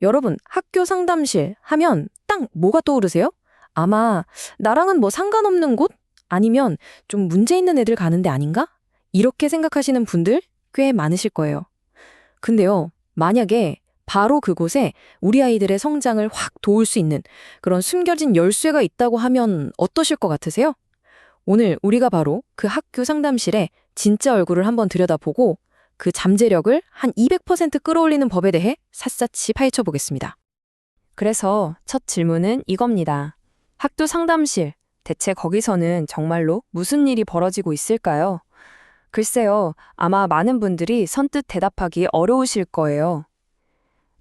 여러분, 학교 상담실 하면 딱 뭐가 떠오르세요? 아마 나랑은 뭐 상관없는 곳? 아니면 좀 문제 있는 애들 가는데 아닌가? 이렇게 생각하시는 분들 꽤 많으실 거예요. 근데요, 만약에 바로 그곳에 우리 아이들의 성장을 확 도울 수 있는 그런 숨겨진 열쇠가 있다고 하면 어떠실 것 같으세요? 오늘 우리가 바로 그 학교 상담실에 진짜 얼굴을 한번 들여다보고 그 잠재력을 한 200% 끌어올리는 법에 대해 샅샅이 파헤쳐 보겠습니다. 그래서 첫 질문은 이겁니다. 학교 상담실, 대체 거기서는 정말로 무슨 일이 벌어지고 있을까요? 글쎄요, 아마 많은 분들이 선뜻 대답하기 어려우실 거예요.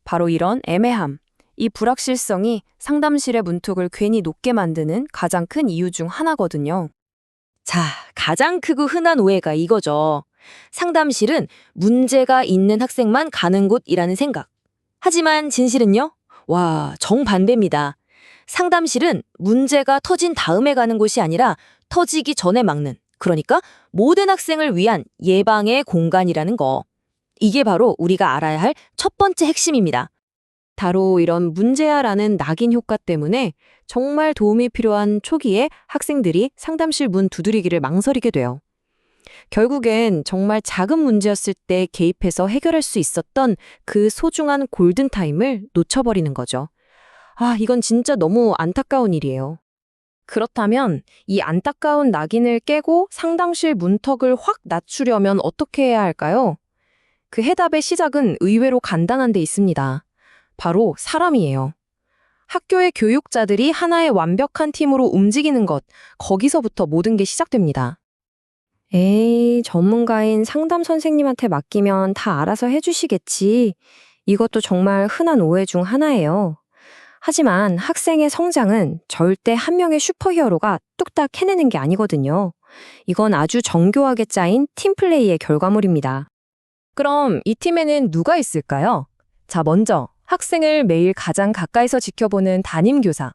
바로 이런 애매함, 이 불확실성이 상담실의 문턱을 괜히 높게 만드는 가장 큰 이유 중 하나거든요. 자, 가장 크고 흔한 오해가 이거죠. 상담실은 문제가 있는 학생만 가는 곳이라는 생각. 하지만 진실은요? 와, 정반대입니다. 상담실은 문제가 터진 다음에 가는 곳이 아니라 터지기 전에 막는, 그러니까 모든 학생을 위한 예방의 공간이라는 거. 이게 바로 우리가 알아야 할 첫 번째 핵심입니다. 바로 이런 문제야라는 낙인 효과 때문에 정말 도움이 필요한 초기에 학생들이 상담실 문 두드리기를 망설이게 돼요. 결국엔 정말 작은 문제였을 때 개입해서 해결할 수 있었던 그 소중한 골든타임을 놓쳐버리는 거죠. 아, 이건 진짜 너무 안타까운 일이에요. 그렇다면 이 안타까운 낙인을 깨고 상담실 문턱을 확 낮추려면 어떻게 해야 할까요? 그 해답의 시작은 의외로 간단한 데 있습니다. 바로 사람이에요. 학교의 교육자들이 하나의 완벽한 팀으로 움직이는 것, 거기서부터 모든 게 시작됩니다. 에이, 전문가인 상담 선생님한테 맡기면 다 알아서 해주시겠지. 이것도 정말 흔한 오해 중 하나예요. 하지만 학생의 성장은 절대 한 명의 슈퍼히어로가 뚝딱 해내는 게 아니거든요. 이건 아주 정교하게 짜인 팀플레이의 결과물입니다. 그럼 이 팀에는 누가 있을까요? 자, 먼저 학생을 매일 가장 가까이서 지켜보는 담임교사,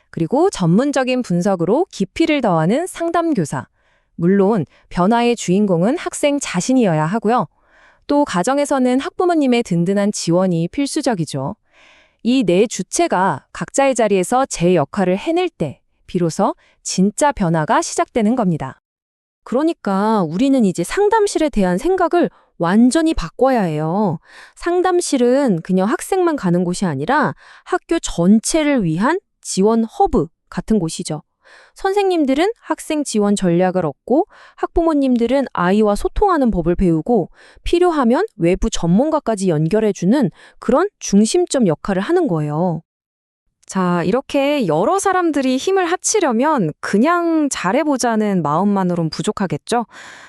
그리고 전문적인 분석으로 깊이를 더하는 상담교사. 물론 변화의 주인공은 학생 자신이어야 하고요. 또 가정에서는 학부모님의 든든한 지원이 필수적이죠. 이 네 주체가 각자의 자리에서 제 역할을 해낼 때 비로소 진짜 변화가 시작되는 겁니다. 그러니까 우리는 이제 상담실에 대한 생각을 완전히 바꿔야 해요. 상담실은 그냥 학생만 가는 곳이 아니라 학교 전체를 위한 지원 허브 같은 곳이죠. 선생님들은 학생 지원 전략을 얻고 학부모님들은 아이와 소통하는 법을 배우고 필요하면 외부 전문가까지 연결해주는 그런 중심점 역할을 하는 거예요. 자, 이렇게 여러 사람들이 힘을 합치려면 그냥 잘해보자는 마음만으론 부족하겠죠?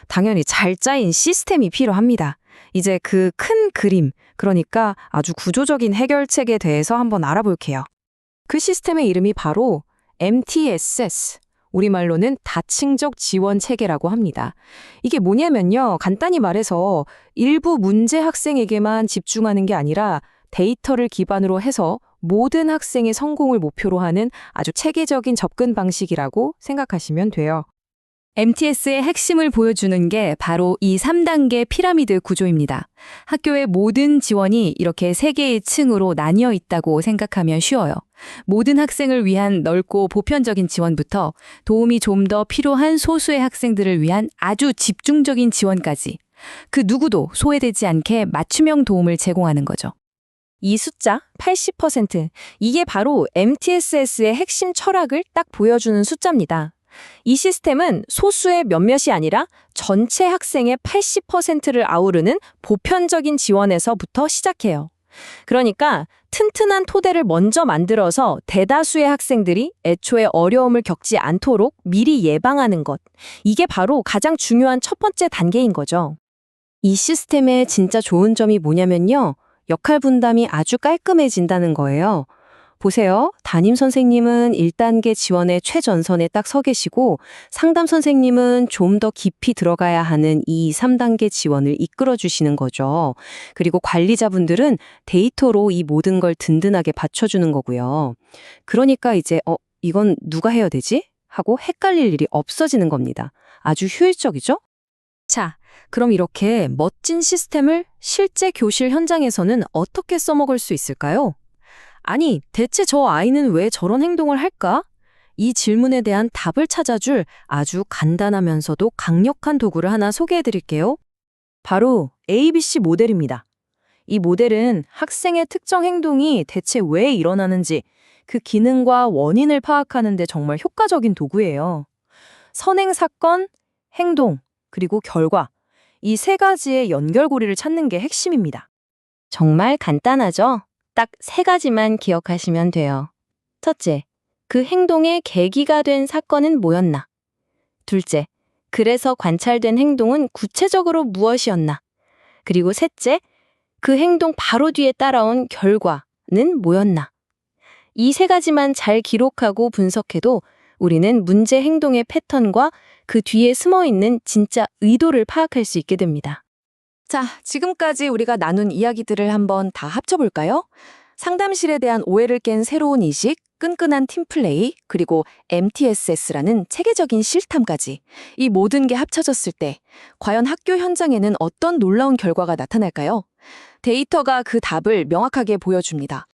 당연히 잘 짜인 시스템이 필요합니다. 이제 그 큰 그림, 그러니까 아주 구조적인 해결책에 대해서 한번 알아볼게요. 그 시스템의 이름이 바로 MTSS, 우리말로는 다층적 지원 체계라고 합니다. 이게 뭐냐면요, 간단히 말해서 일부 문제 학생에게만 집중하는 게 아니라 데이터를 기반으로 해서 모든 학생의 성공을 목표로 하는 아주 체계적인 접근 방식이라고 생각하시면 돼요. MTS의 핵심을 보여주는 게 바로 이 3단계 피라미드 구조입니다. 학교의 모든 지원이 이렇게 3개의 층으로 나뉘어 있다고 생각하면 쉬워요. 모든 학생을 위한 넓고 보편적인 지원부터 도움이 좀 더 필요한 소수의 학생들을 위한 아주 집중적인 지원까지, 그 누구도 소외되지 않게 맞춤형 도움을 제공하는 거죠. 이 숫자 80%, 이게 바로 MTSS의 핵심 철학을 딱 보여주는 숫자입니다. 이 시스템은 소수의 몇몇이 아니라 전체 학생의 80%를 아우르는 보편적인 지원에서부터 시작해요. 그러니까 튼튼한 토대를 먼저 만들어서 대다수의 학생들이 애초에 어려움을 겪지 않도록 미리 예방하는 것. 이게 바로 가장 중요한 첫 번째 단계인 거죠. 이 시스템의 진짜 좋은 점이 뭐냐면요, 역할 분담이 아주 깔끔해진다는 거예요. 보세요. 담임 선생님은 1단계 지원의 최전선에 딱 서 계시고 상담 선생님은 좀 더 깊이 들어가야 하는 이 3단계 지원을 이끌어 주시는 거죠. 그리고 관리자분들은 데이터로 이 모든 걸 든든하게 받쳐주는 거고요. 그러니까 이제 이건 누가 해야 되지? 하고 헷갈릴 일이 없어지는 겁니다. 아주 효율적이죠? 자, 그럼 이렇게 멋진 시스템을 실제 교실 현장에서는 어떻게 써먹을 수 있을까요? 아니, 대체 저 아이는 왜 저런 행동을 할까? 이 질문에 대한 답을 찾아줄 아주 간단하면서도 강력한 도구를 하나 소개해 드릴게요. 바로 ABC 모델입니다. 이 모델은 학생의 특정 행동이 대체 왜 일어나는지 그 기능과 원인을 파악하는 데 정말 효과적인 도구예요. 선행 사건, 행동, 그리고 결과. 이 세 가지의 연결고리를 찾는 게 핵심입니다. 정말 간단하죠? 딱 세 가지만 기억하시면 돼요. 첫째, 그 행동의 계기가 된 사건은 뭐였나? 둘째, 그래서 관찰된 행동은 구체적으로 무엇이었나? 그리고 셋째, 그 행동 바로 뒤에 따라온 결과는 뭐였나? 이 세 가지만 잘 기록하고 분석해도 우리는 문제 행동의 패턴과 그 뒤에 숨어 있는 진짜 의도를 파악할 수 있게 됩니다. 자, 지금까지 우리가 나눈 이야기들을 한번 다 합쳐볼까요? 상담실에 대한 오해를 깬 새로운 인식, 끈끈한 팀플레이, 그리고 MTSS라는 체계적인 시스템까지 이 모든 게 합쳐졌을 때 과연 학교 현장에는 어떤 놀라운 결과가 나타날까요? 데이터가 그 답을 명확하게 보여줍니다.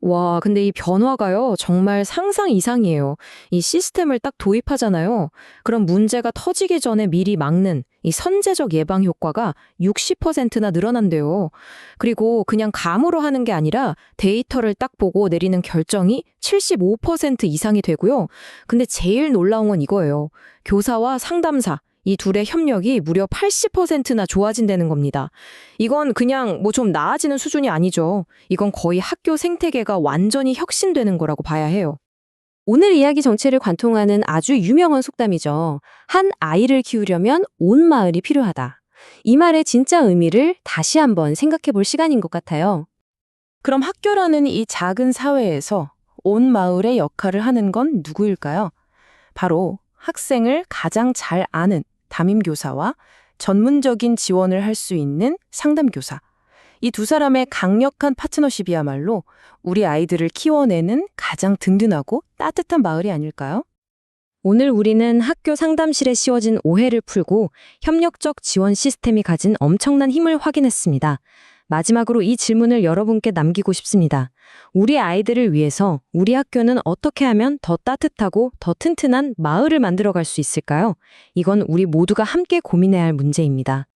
와, 근데 이 변화가요, 정말 상상 이상이에요. 이 시스템을 딱 도입하잖아요. 그럼 문제가 터지기 전에 미리 막는 이 선제적 예방 효과가 60%나 늘어난대요. 그리고 그냥 감으로 하는 게 아니라 데이터를 딱 보고 내리는 결정이 75% 이상이 되고요. 근데 제일 놀라운 건 이거예요. 교사와 상담사, 이 둘의 협력이 무려 80%나 좋아진다는 겁니다. 이건 그냥 뭐 좀 나아지는 수준이 아니죠. 이건 거의 학교 생태계가 완전히 혁신되는 거라고 봐야 해요. 오늘 이야기 전체를 관통하는 아주 유명한 속담이죠. 한 아이를 키우려면 온 마을이 필요하다. 이 말의 진짜 의미를 다시 한번 생각해 볼 시간인 것 같아요. 그럼 학교라는 이 작은 사회에서 온 마을의 역할을 하는 건 누구일까요? 바로 학생을 가장 잘 아는 담임교사와 전문적인 지원을 할 수 있는 상담교사. 이 두 사람의 강력한 파트너십이야말로 우리 아이들을 키워내는 가장 든든하고 따뜻한 마을이 아닐까요? 오늘 우리는 학교 상담실에 씌워진 오해를 풀고 협력적 지원 시스템이 가진 엄청난 힘을 확인했습니다. 마지막으로 이 질문을 여러분께 남기고 싶습니다. 우리 아이들을 위해서 우리 학교는 어떻게 하면 더 따뜻하고 더 튼튼한 마을을 만들어갈 수 있을까요? 이건 우리 모두가 함께 고민해야 할 문제입니다.